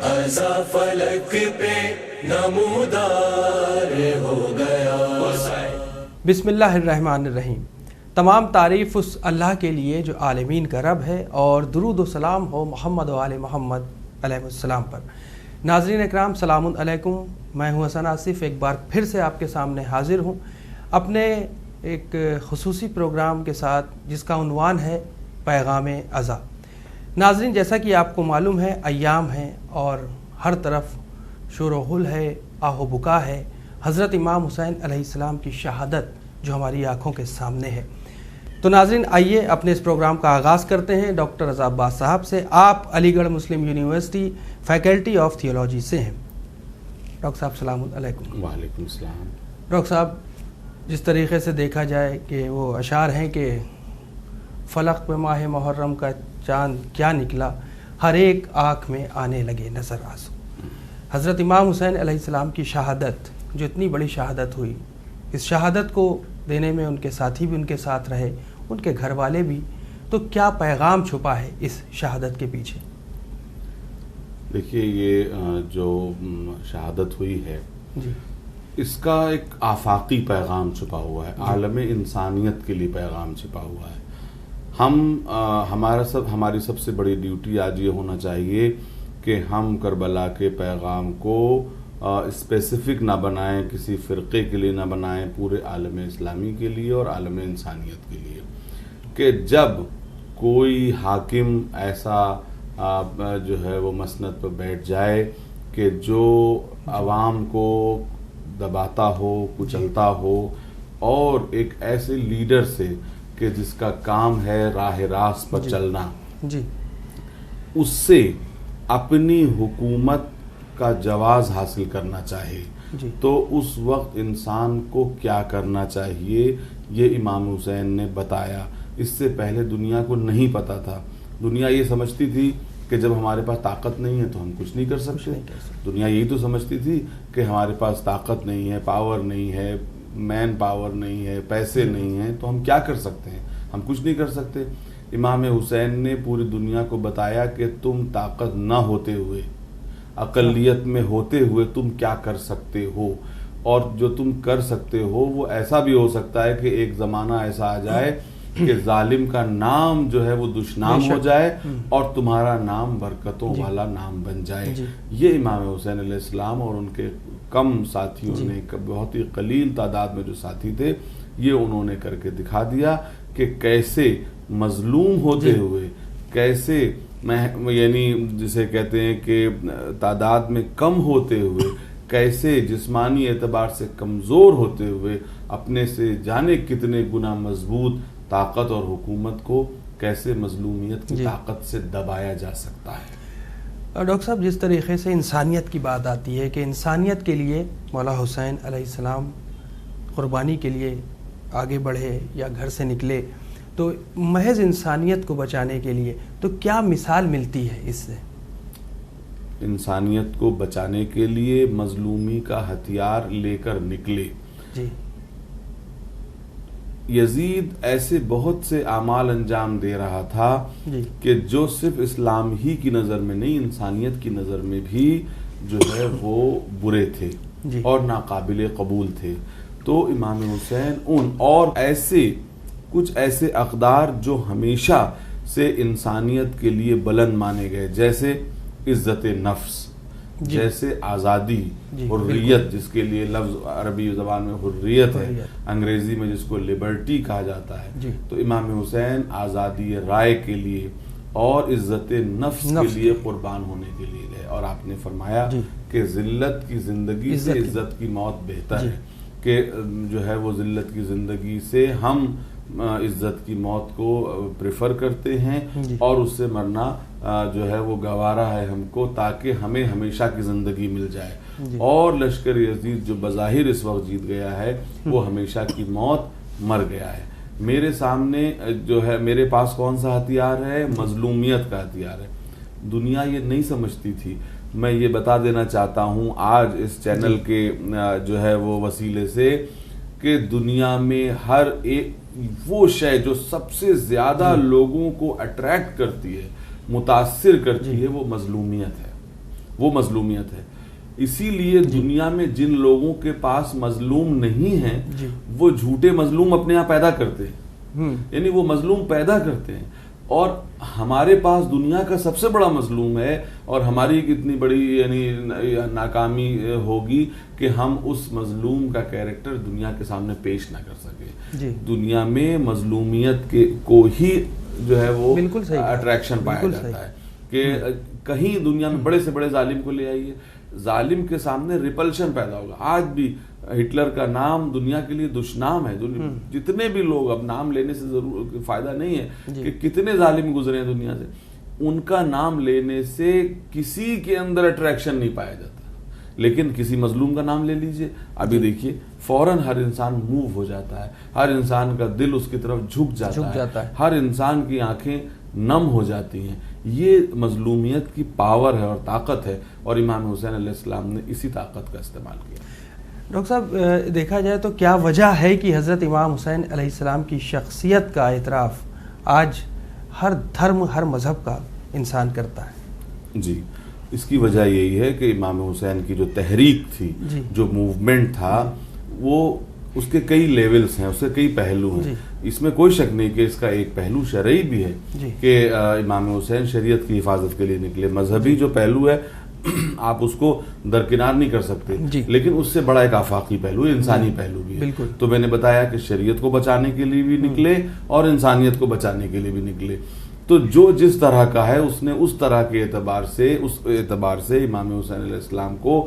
ازا فلک پہ نمودار ہو گیا۔ بسم اللہ الرحمن الرحیم۔ تمام تعریف اس اللہ کے لیے جو عالمین کا رب ہے، اور درود و سلام ہو محمد و آل محمد علیہ السلام پر۔ ناظرین اکرام، سلام علیکم۔ میں ہوں حسن آصف، ایک بار پھر سے آپ کے سامنے حاضر ہوں اپنے ایک خصوصی پروگرام کے ساتھ، جس کا عنوان ہے پیغام ازا۔ ناظرین، جیسا کہ آپ کو معلوم ہے، ایام ہیں اور ہر طرف شور و غل ہے، آہ و بکا ہے۔ حضرت امام حسین علیہ السلام کی شہادت جو ہماری آنکھوں کے سامنے ہے۔ تو ناظرین، آئیے اپنے اس پروگرام کا آغاز کرتے ہیں ڈاکٹر رضا عباس صاحب سے۔ آپ علی گڑھ مسلم یونیورسٹی فیکلٹی آف تھیولوجی سے ہیں۔ ڈاکٹر صاحب السلام علیکم۔ وعلیکم السلام۔ ڈاکٹر صاحب، جس طریقے سے دیکھا جائے کہ وہ اشعار ہیں کہ فلق پہ ماہ محرم کا چاند کیا نکلا، ہر ایک آنکھ میں آنے لگے نظر آنسو۔ حضرت امام حسین علیہ السلام کی شہادت، جو اتنی بڑی شہادت ہوئی، اس شہادت کو دینے میں ان کے ساتھی بھی ان کے ساتھ رہے، ان کے گھر والے بھی، تو کیا پیغام چھپا ہے اس شہادت کے پیچھے؟ دیکھیے، یہ جو شہادت ہوئی ہے، جی، اس کا ایک آفاقی پیغام چھپا ہوا ہے، عالم انسانیت کے لیے پیغام چھپا ہوا ہے۔ ہماری سب سے بڑی ڈیوٹی آج یہ ہونا چاہیے کہ ہم کربلا کے پیغام کو اسپیسیفک نہ بنائیں، کسی فرقے کے لیے نہ بنائیں، پورے عالم اسلامی کے لیے اور عالم انسانیت کے لیے، کہ جب کوئی حاکم ایسا جو ہے وہ مسند پر بیٹھ جائے کہ جو عوام کو دباتا ہو، کچلتا ہو، اور ایک ایسے لیڈر سے کہ جس کا کام ہے راہ راست پر چلنا، جی، اس سے اپنی حکومت کا جواز حاصل کرنا چاہے، جی، تو اس وقت انسان کو کیا کرنا چاہیے، یہ امام حسین نے بتایا۔ اس سے پہلے دنیا کو نہیں پتا تھا۔ دنیا یہ سمجھتی تھی کہ جب ہمارے پاس طاقت نہیں ہے تو ہم کچھ نہیں کر سکتے۔ دنیا یہی تو سمجھتی تھی کہ ہمارے پاس طاقت نہیں ہے، پاور نہیں ہے، مین پاور نہیں ہے، پیسے نہیں ہیں، تو ہم کیا کر سکتے ہیں؟ ہم کچھ نہیں کر سکتے۔ امام حسین نے پوری دنیا کو بتایا کہ تم طاقت نہ ہوتے ہوئے، اقلیت میں ہوتے ہوئے تم کیا کر سکتے ہو، اور جو تم کر سکتے ہو وہ ایسا بھی ہو سکتا ہے کہ ایک زمانہ ایسا آ جائے کہ ظالم کا نام جو ہے وہ دشنام ہو جائے اور تمہارا نام برکتوں والا نام بن جائے۔ یہ امام حسین علیہ السلام اور ان کے کم ساتھیوں نے، بہت ہی قلیل تعداد میں جو ساتھی تھے، یہ انہوں نے کر کے دکھا دیا کہ کیسے مظلوم ہوتے ہوئے، کیسے یعنی جسے کہتے ہیں کہ تعداد میں کم ہوتے ہوئے، کیسے جسمانی اعتبار سے کمزور ہوتے ہوئے، اپنے سے جانے کتنے گنا مضبوط طاقت اور حکومت کو کیسے مظلومیت کی طاقت سے دبایا جا سکتا ہے۔ ڈاکٹر صاحب، جس طریقے سے انسانیت کی بات آتی ہے کہ انسانیت کے لیے مولا حسین علیہ السلام قربانی کے لیے آگے بڑھے یا گھر سے نکلے، تو محض انسانیت کو بچانے کے لیے تو کیا مثال ملتی ہے اس سے؟ انسانیت کو بچانے کے لیے مظلومی کا ہتھیار لے کر نکلے۔ جی، یزید ایسے بہت سے اعمال انجام دے رہا تھا کہ جو صرف اسلام ہی کی نظر میں نہیں، انسانیت کی نظر میں بھی جو ہے وہ برے تھے اور ناقابل قبول تھے۔ تو امام حسین ان اور کچھ ایسے اقدار جو ہمیشہ سے انسانیت کے لیے بلند مانے گئے، جیسے عزت نفس، جیسے آزادی، حریت، جس کے لیے لفظ عربی زبان میں حریت ہے، انگریزی میں جس کو لبرٹی کہا جاتا ہے، تو امام حسین آزادی رائے کے لیے اور عزت نفس کے لیے قربان ہونے کے لیے گئے۔ اور آپ نے فرمایا کہ ذلت کی زندگی سے عزت کی موت بہتر ہے، کہ جو ہے وہ ذلت کی زندگی سے ہم عزت کی موت کو پریفر کرتے ہیں، اور اس سے مرنا جو ہے وہ گوارا ہے ہم کو، تاکہ ہمیں ہمیشہ کی زندگی مل جائے۔ اور لشکر یزید جو بظاہر اس وقت جیت گیا ہے، وہ ہمیشہ کی موت مر گیا ہے۔ میرے سامنے جو ہے، میرے پاس کون سا ہتھیار ہے؟ مظلومیت کا ہتھیار ہے۔ دنیا یہ نہیں سمجھتی تھی۔ میں یہ بتا دینا چاہتا ہوں آج اس چینل کے جو ہے وہ وسیلے سے، کہ دنیا میں ہر ایک وہ شے جو سب سے زیادہ لوگوں کو اٹریکٹ کرتی ہے، متاثر کرتی ہے وہ مظلومیت ہے، وہ مظلومیت ہے۔ اسی لیے دنیا میں جن لوگوں کے پاس مظلوم نہیں ہیں وہ جھوٹے مظلوم اپنے یہاں پیدا کرتے ہیں، یعنی وہ مظلوم پیدا کرتے ہیں، اور ہمارے پاس دنیا کا سب سے بڑا مظلوم ہے، اور ہماری کتنی بڑی یعنی ناکامی ہوگی کہ ہم اس مظلوم کا کیریکٹر دنیا کے سامنے پیش نہ کر سکے۔ دنیا میں مظلومیت کو ہی جو ہے وہ اٹریکشن پایا جاتا ہے کہ کہیں دنیا میں بڑے سے بڑے ظالم کو لے آئیے، ظالم کے سامنے ریپلشن پیدا ہوگا۔ آج بھی ہٹلر کا نام دنیا کے لیے دشنام ہے، جتنے بھی لوگ، اب نام لینے سے ضرور فائدہ نہیں ہے کہ کتنے ظالم گزرے ہیں دنیا سے، ان کا نام لینے سے کسی کے اندر اٹریکشن نہیں پایا جاتا، لیکن کسی مظلوم کا نام لے لیجئے، ابھی دیکھیے فوراً ہر انسان موو ہو جاتا ہے، ہر انسان کا دل اس کی طرف جھک جاتا ہے، ہر انسان کی آنکھیں نم ہو جاتی ہیں۔ یہ مظلومیت کی پاور ہے اور طاقت ہے، اور امام حسین علیہ السلام نے اسی طاقت کا استعمال کیا۔ ڈاکٹر صاحب دیکھا جائے تو کیا وجہ ہے کہ حضرت امام حسین علیہ السلام کی شخصیت کا اعتراف آج ہر دھرم، ہر مذہب کا انسان کرتا ہے؟ جی، اس کی وجہ یہی ہے کہ امام حسین کی جو تحریک تھی، جو موومنٹ تھا، وہ اس کے کئی لیولز ہیں، اس کے کئی پہلو ہیں۔ اس میں کوئی شک نہیں کہ اس کا ایک پہلو شرعی بھی ہے کہ امام حسین شریعت کی حفاظت کے لیے نکلے۔ مذہبی جو پہلو ہے آپ اس کو درکنار نہیں کر سکتے، لیکن اس سے بڑا ایک آفاقی پہلو ہے، انسانی پہلو بھی ہے۔ تو میں نے بتایا کہ شریعت کو بچانے کے لیے بھی نکلے اور انسانیت کو بچانے کے لیے بھی نکلے۔ تو جو جس طرح کا ہے اس نے اس طرح کے اعتبار سے امام حسین علیہ السلام کو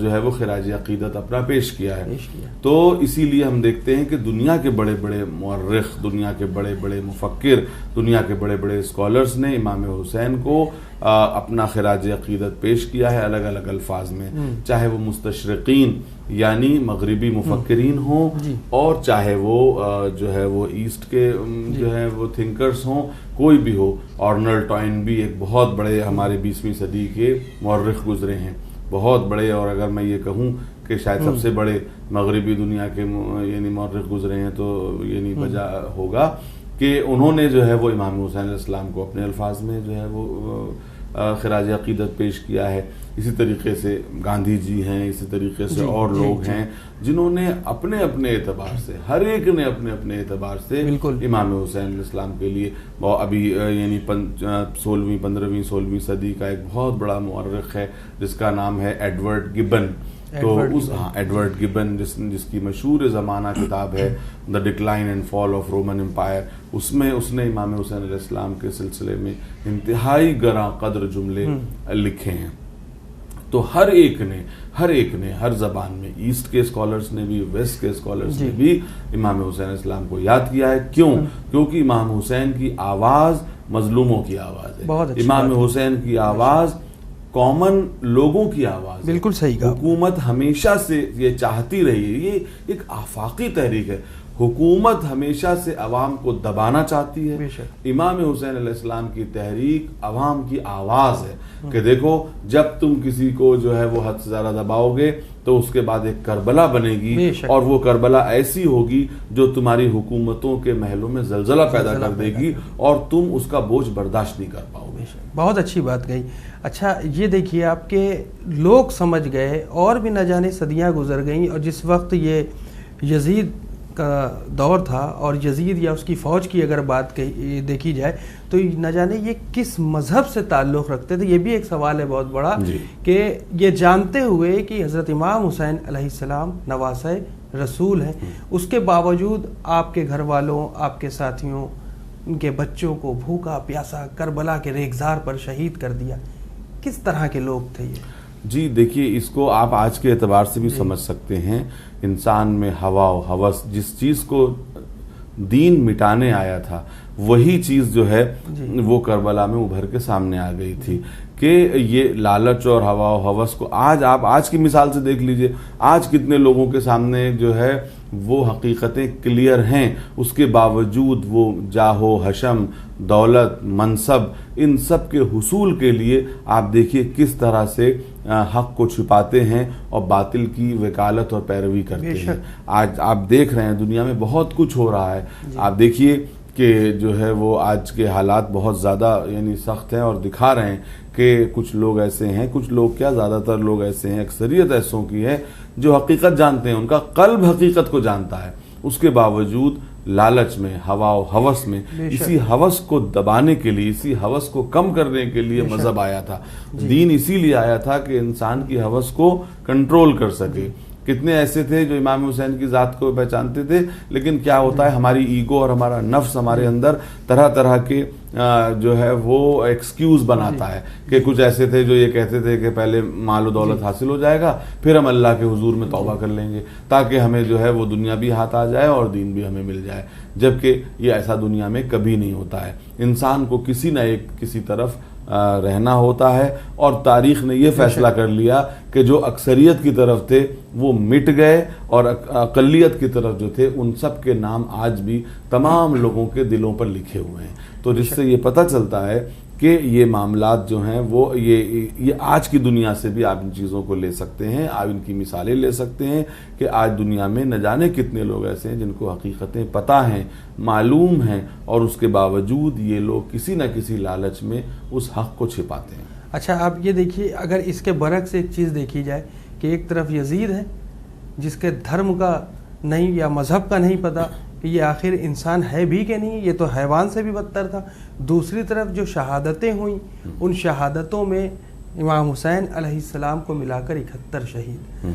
جو ہے وہ خراج عقیدت اپنا پیش کیا ہے۔ تو اسی لیے ہم دیکھتے ہیں کہ دنیا کے بڑے بڑے مورخ، دنیا کے بڑے بڑے مفکر، دنیا کے بڑے بڑے اسکالرز نے امام حسین کو اپنا خراج عقیدت پیش کیا ہے الگ الگ الفاظ میں، چاہے وہ مستشرقین یعنی مغربی مفکرین ہوں، اور چاہے وہ جو ہے وہ ایسٹ کے جو ہے وہ تھنکرز ہوں، کوئی بھی ہو۔ آرنلڈ ٹوائنبی ایک بہت بڑے ہمارے 20ویں صدی کے مورخ گزرے ہیں، بہت بڑے، اور اگر میں یہ کہوں کہ شاید سب سے بڑے مغربی دنیا کے یعنی مورخ گزرے ہیں تو یعنی بجا ہوگا کہ انہوں نے جو ہے وہ امام حسین علیہ السلام کو اپنے الفاظ میں جو ہے وہ خراج عقیدت پیش کیا ہے۔ اسی طریقے سے گاندھی جی ہیں، اسی طریقے سے اور لوگ ہیں جنہوں نے اپنے اپنے اعتبار سے، ہر ایک نے اپنے اپنے اعتبار سے امام حسین علیہ السلام کے لیے، ابھی یعنی 16ویں صدی کا ایک بہت بڑا مورخ ہے جس کا نام ہے ایڈورڈ گبن۔ تو ایڈورڈ گبن جس کی مشہور زمانہ کتاب ہے the decline and fall of Roman empire, اس میں اس نے امام حسین علیہ السلام کے سلسلے میں انتہائی گراں قدر جملے لکھے ہیں۔ تو ہر ایک نے ہر زبان میں، ایسٹ کے اسکالرز نے بھی، ویسٹ کے اسکالرز نے بھی امام حسین علیہ السلام کو یاد کیا ہے۔ کیونکہ امام حسین کی آواز مظلوموں کی آواز ہے، امام حسین کی آواز کامن لوگوں کی آواز، بالکل صحیح کہا۔ حکومت ہمیشہ سے یہ چاہتی رہی ہے، یہ ایک آفاقی تحریک ہے، حکومت ہمیشہ سے عوام کو دبانا چاہتی ہے۔ امام حسین علیہ السلام کی تحریک عوام کی آواز ہے کہ دیکھو جب تم کسی کو جو ہے وہ حد سے زیادہ دباؤ گے تو اس کے بعد ایک کربلا بنے گی، اور وہ کربلا ایسی ہوگی جو تمہاری حکومتوں کے محلوں میں زلزلہ پیدا کر دے گی اور تم اس کا بوجھ برداشت نہیں کر پاؤ گے۔ بہت اچھی بات کہی۔ اچھا یہ دیکھیے آپ کے لوگ سمجھ گئے، اور بھی نہ جانے صدیاں گزر گئیں، اور جس وقت یہ یزید کا دور تھا اور یزید یا اس کی فوج کی اگر بات دیکھی جائے تو نہ جانے یہ کس مذہب سے تعلق رکھتے تھے۔ یہ بھی ایک سوال ہے بہت بڑا کہ یہ جانتے ہوئے کہ حضرت امام حسین علیہ السلام نواسہ رسول ہیں، اس کے باوجود آپ کے گھر والوں، آپ کے ساتھیوں، ان کے بچوں کو بھوکا پیاسا کربلا کے ریگزار پر شہید کر دیا۔ کس طرح کے لوگ تھے یہ؟ جی دیکھیے، اس کو آپ آج کے اعتبار سے بھی سمجھ سکتے ہیں۔ انسان میں ہوا و ہوس، جس چیز کو دین مٹانے آیا تھا وہی چیز جو ہے وہ کربلا میں ابھر کے سامنے آ گئی تھی کہ یہ لالچ اور ہوا و ہوس کو آج کی مثال سے دیکھ لیجئے، آج کتنے لوگوں کے سامنے جو ہے وہ حقیقتیں کلیئر ہیں، اس کے باوجود وہ جاہ و حشم، دولت، منصب، ان سب کے حصول کے لیے آپ دیکھیے کس طرح سے حق کو چھپاتے ہیں اور باطل کی وکالت اور پیروی کرتے ہیں۔ آج آپ دیکھ رہے ہیں دنیا میں بہت کچھ ہو رہا ہے۔ آپ دیکھیے کہ جو ہے وہ آج کے حالات بہت زیادہ یعنی سخت ہیں اور دکھا رہے ہیں کہ کچھ لوگ ایسے ہیں، کچھ لوگ کیا زیادہ تر لوگ ایسے ہیں، اکثریت ایسوں کی ہے جو حقیقت جانتے ہیں، ان کا قلب حقیقت کو جانتا ہے، اس کے باوجود لالچ میں، ہوا و ہوس میں، اسی ہوس کو دبانے کے لیے، اسی ہوس کو کم کرنے کے لیے مذہب آیا تھا، دین اسی لیے آیا تھا کہ انسان کی ہوس کو کنٹرول کر سکے۔ کتنے ایسے تھے جو امام حسین کی ذات کو پہچانتے تھے، لیکن کیا ہوتا ہے ہماری ایگو اور ہمارا نفس ہمارے اندر طرح طرح کے جو ہے وہ ایکسکیوز بناتا ہے کہ کچھ ایسے تھے جو یہ کہتے تھے کہ پہلے مال و دولت حاصل ہو جائے گا، پھر ہم اللہ کے حضور میں توبہ کر لیں گے تاکہ ہمیں جو ہے وہ دنیا بھی ہاتھ آ جائے اور دین بھی ہمیں مل جائے، جبکہ یہ ایسا دنیا میں کبھی نہیں ہوتا ہے۔ انسان کو کسی نہ کسی طرف رہنا ہوتا ہے، اور تاریخ نے یہ فیصلہ کر لیا کہ جو اکثریت کی طرف تھے وہ مٹ گئے، اور اقلیت کی طرف جو تھے ان سب کے نام آج بھی تمام لوگوں کے دلوں پر لکھے ہوئے ہیں۔ تو جس سے یہ پتہ چلتا ہے کہ یہ معاملات جو ہیں وہ یہ آج کی دنیا سے بھی آپ ان چیزوں کو لے سکتے ہیں، آپ ان کی مثالیں لے سکتے ہیں کہ آج دنیا میں نہ جانے کتنے لوگ ایسے ہیں جن کو حقیقتیں پتہ ہیں، معلوم ہیں، اور اس کے باوجود یہ لوگ کسی نہ کسی لالچ میں اس حق کو چھپاتے ہیں۔ اچھا آپ یہ دیکھیے، اگر اس کے برعکس ایک چیز دیکھی جائے کہ ایک طرف یزید ہے جس کے دھرم کا نہیں یا مذہب کا نہیں پتہ کہ یہ آخر انسان ہے بھی کہ نہیں، یہ تو حیوان سے بھی بدتر تھا، دوسری طرف جو شہادتیں ہوئیں ان شہادتوں میں امام حسین علیہ السلام کو ملا کر 71 شہید،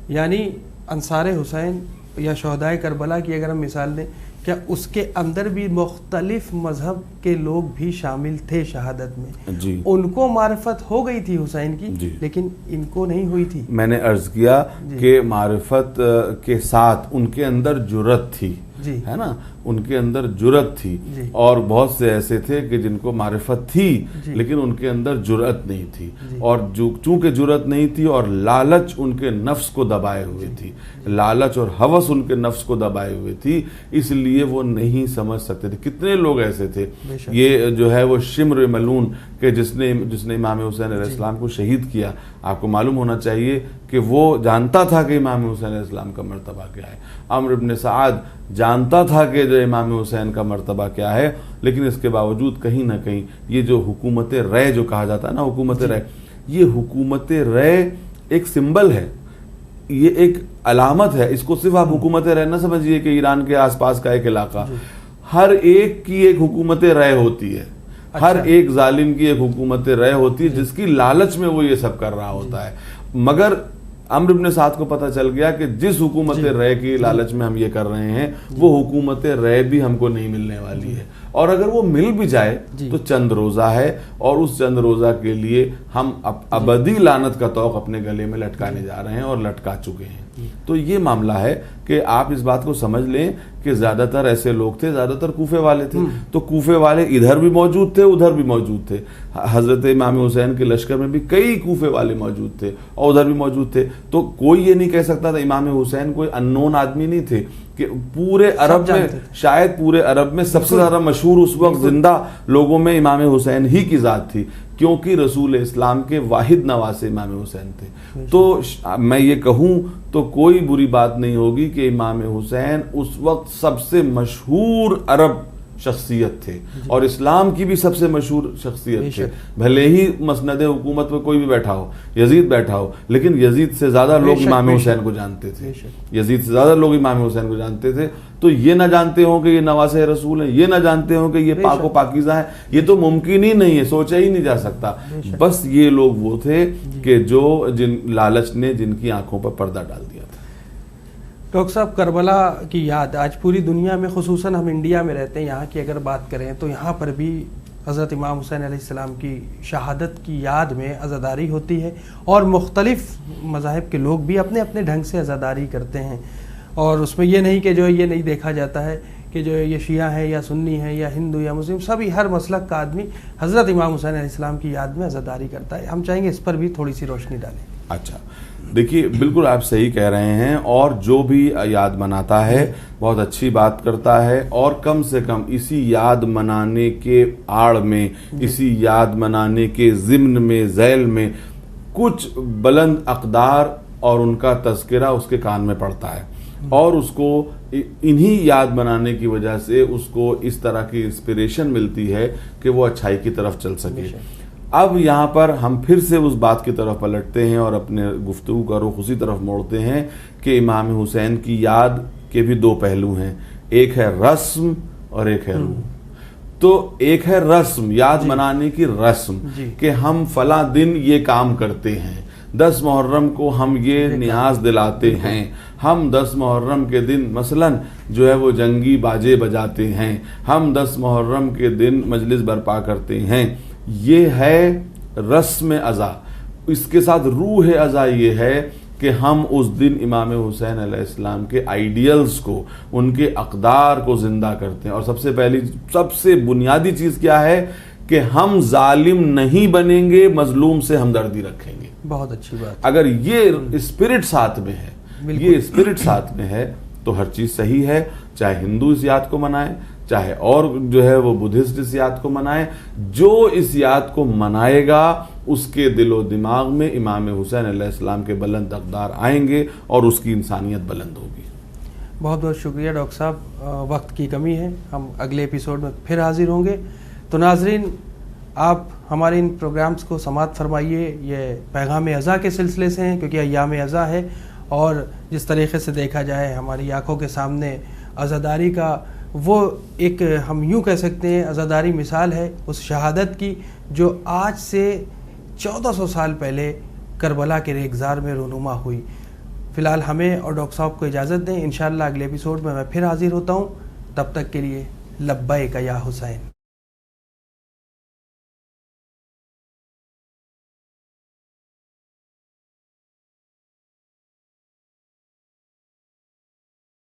یعنی انصار حسین یا شہدائے کربلا کی اگر ہم مثال لیں، کیا اس کے اندر بھی مختلف مذہب کے لوگ بھی شامل تھے شہادت میں؟ جی ان کو معرفت ہو گئی تھی حسین کی، جی، لیکن ان کو نہیں ہوئی تھی۔ میں نے عرض کیا کہ معرفت کے ساتھ ان کے اندر جرأت تھی، ہے نا، ان کے اندر جرأت تھی، اور بہت سے ایسے تھے کہ جن کو معرفت تھی لیکن ان کے اندر جرأت نہیں تھی، اور چونکہ جرأت نہیں تھی اور لالچ ان کے نفس کو دبائے ہوئے تھی، لالچ اور ہوس ان کے نفس کو دبائے ہوئے تھی، اس لیے وہ نہیں سمجھ سکتے تھے۔ کتنے لوگ ایسے تھے، یہ جو ہے وہ شمر ملعون کہ جس نے امام حسین علیہ السلام کو شہید کیا، آپ کو معلوم ہونا چاہیے کہ وہ جانتا تھا کہ امام حسین علیہ السلام کا مرتبہ کیا ہے، عمرو بن سعد جانتا تھا کہ جو امام حسین کا مرتبہ کیا ہے، لیکن اس کے باوجود کہیں نہ کہیں یہ جو حکومت رے جو کہا جاتا ہے نا، حکومت رے، یہ حکومت رے ایک سمبل ہے، یہ ایک علامت ہے، اس کو صرف آپ حکومت رے نہ سمجھیے کہ ایران کے آس پاس کا ایک علاقہ، ہر ایک کی ایک حکومت رے ہوتی ہے، ہر ایک ظالم کی ایک حکومت رے ہوتی ہے جس کی لالچ میں وہ یہ سب کر رہا ہوتا ہے، مگر عمرو بن سعد کو پتہ چل گیا کہ جس حکومت رے کی لالچ میں ہم یہ کر رہے ہیں وہ حکومت رے بھی ہم کو نہیں ملنے والی ہے، اور اگر وہ مل بھی جائے تو چند روزہ ہے، اور اس چند روزہ کے لیے ہم ابدی لعنت کا طوق اپنے گلے میں لٹکانے جا رہے ہیں اور لٹکا چکے ہیں۔ تو یہ معاملہ ہے کہ آپ اس بات کو سمجھ لیں کہ زیادہ تر ایسے لوگ تھے، زیادہ تر کوفے والے تھے، تو کوفے والے ادھر بھی موجود تھے ادھر بھی موجود تھے، حضرت امام حسین کے لشکر میں بھی کئی کوفے والے موجود تھے اور ادھر بھی موجود تھے، تو کوئی یہ نہیں کہہ سکتا تھا امام حسین کوئی اننون آدمی نہیں تھے، کہ پورے عرب میں، شاید پورے عرب میں سب سے زیادہ مشہور اس وقت زندہ لوگوں میں امام حسین ہی کی ذات تھی، کیونکہ رسول اسلام کے واحد نواسے امام حسین تھے۔ تو میں یہ کہوں تو کوئی بری بات نہیں ہوگی کہ امام حسین اس وقت سب سے مشہور عرب شخصیت تھے اور اسلام کی بھی سب سے مشہور شخصیت تھے، بھلے ہی مسند حکومت پہ کوئی بھی بیٹھا ہو، یزید بیٹھا ہو، لیکن یزید سے زیادہ لوگ امام حسین کو جانتے تھے، یزید سے زیادہ لوگ امام حسین کو جانتے تھے، تو یہ نہ جانتے ہوں کہ یہ نواسے رسول ہیں، یہ نہ جانتے ہوں کہ یہ پاک و پاکیزہ ہیں، یہ تو ممکن ہی نہیں ہے، سوچا ہی نہیں جا سکتا۔ بس یہ لوگ وہ تھے کہ جو جن لالچ نے جن کی آنکھوں پر پردہ ڈال دیا تھا۔ ڈاکٹر صاحب، کربلا کی یاد آج پوری دنیا میں، خصوصاً ہم انڈیا میں رہتے ہیں، یہاں کی اگر بات کریں تو یہاں پر بھی حضرت امام حسین علیہ السلام کی شہادت کی یاد میں عزاداری ہوتی ہے، اور مختلف مذاہب کے لوگ بھی اپنے اپنے ڈھنگ سے عزاداری کرتے ہیں، اور اس میں یہ نہیں کہ جو یہ نہیں دیکھا جاتا ہے کہ جو یہ شیعہ ہے یا سنی ہے یا ہندو یا مسلم، سبھی ہر مسلک کا آدمی حضرت امام حسین علیہ السلام کی یاد میں عزاداری کرتا ہے۔ ہم چاہیں گے اس پر بھی تھوڑی سی روشنی ڈالیں۔ اچھا، دیکھیے بالکل آپ صحیح کہہ رہے ہیں، اور جو بھی یاد مناتا ہے بہت اچھی بات کرتا ہے، اور کم سے کم اسی یاد منانے کے آڑ میں، اسی یاد منانے کے ضمن میں، ذیل میں کچھ بلند اقدار اور ان کا تذکرہ اس کے کان میں پڑتا ہے۔ اور اس کو انہی یاد بنانے کی وجہ سے اس کو اس طرح کی انسپریشن ملتی ہے کہ وہ اچھائی کی طرف چل سکے. اب یہاں پر ہم پھر سے اس بات کی طرف پلٹتے ہیں اور اپنے گفتگو کا رخ اسی طرف موڑتے ہیں کہ امام حسین کی یاد کے بھی دو پہلو ہیں، ایک ہے رسم اور ایک ہے روح. تو ایک ہے رسم، یاد منانے کی رسم کہ ہم فلاں دن یہ کام کرتے ہیں، 10 محرم کو ہم یہ نیاز دلاتے ہیں، ہم 10 محرم کے دن مثلاً جو ہے وہ جنگی باجے بجاتے ہیں، ہم 10 محرم کے دن مجلس برپا کرتے ہیں. یہ ہے رسم ازا. اس کے ساتھ روح ازا یہ ہے کہ ہم اس دن امام حسین علیہ السلام کے آئیڈیلز کو، ان کے اقدار کو زندہ کرتے ہیں. اور سب سے بنیادی چیز کیا ہے کہ ہم ظالم نہیں بنیں گے، مظلوم سے ہمدردی رکھیں گے. بہت اچھی بات. اگر یہ اسپرٹ ساتھ میں ہے، یہ اسپرٹ ساتھ میں ہے تو ہر چیز صحیح ہے. چاہے ہندو اس یاد کو منائیں، چاہے اور جو ہے وہ بدھسٹ اس یاد کو منائیں. جو اس یاد کو منائے گا اس کے دل و دماغ میں امام حسین علیہ السلام کے بلند اقدار آئیں گے اور اس کی انسانیت بلند ہوگی. بہت بہت شکریہ ڈاکٹر صاحب. وقت کی کمی ہے، ہم اگلے ایپیسوڈ میں پھر حاضر ہوں گے. تو ناظرین، آپ ہمارے ان پروگرامز کو سماعت فرمائیے. یہ پیغام ازاں کے سلسلے سے ہیں کیونکہ ایام ازاں ہے، اور جس طریقے سے دیکھا جائے ہماری آنکھوں کے سامنے عزاداری کا وہ ایک، ہم یوں کہہ سکتے ہیں، عزاداری مثال ہے اس شہادت کی جو آج سے 1400 سال پہلے کربلا کے ریگزار میں رونما ہوئی. فی الحال ہمیں اور ڈاکٹر صاحب کو اجازت دیں. انشاءاللہ اگلے ایپیسوڈ میں پھر حاضر ہوتا ہوں. تب تک کے لیے لبیک یا حسین.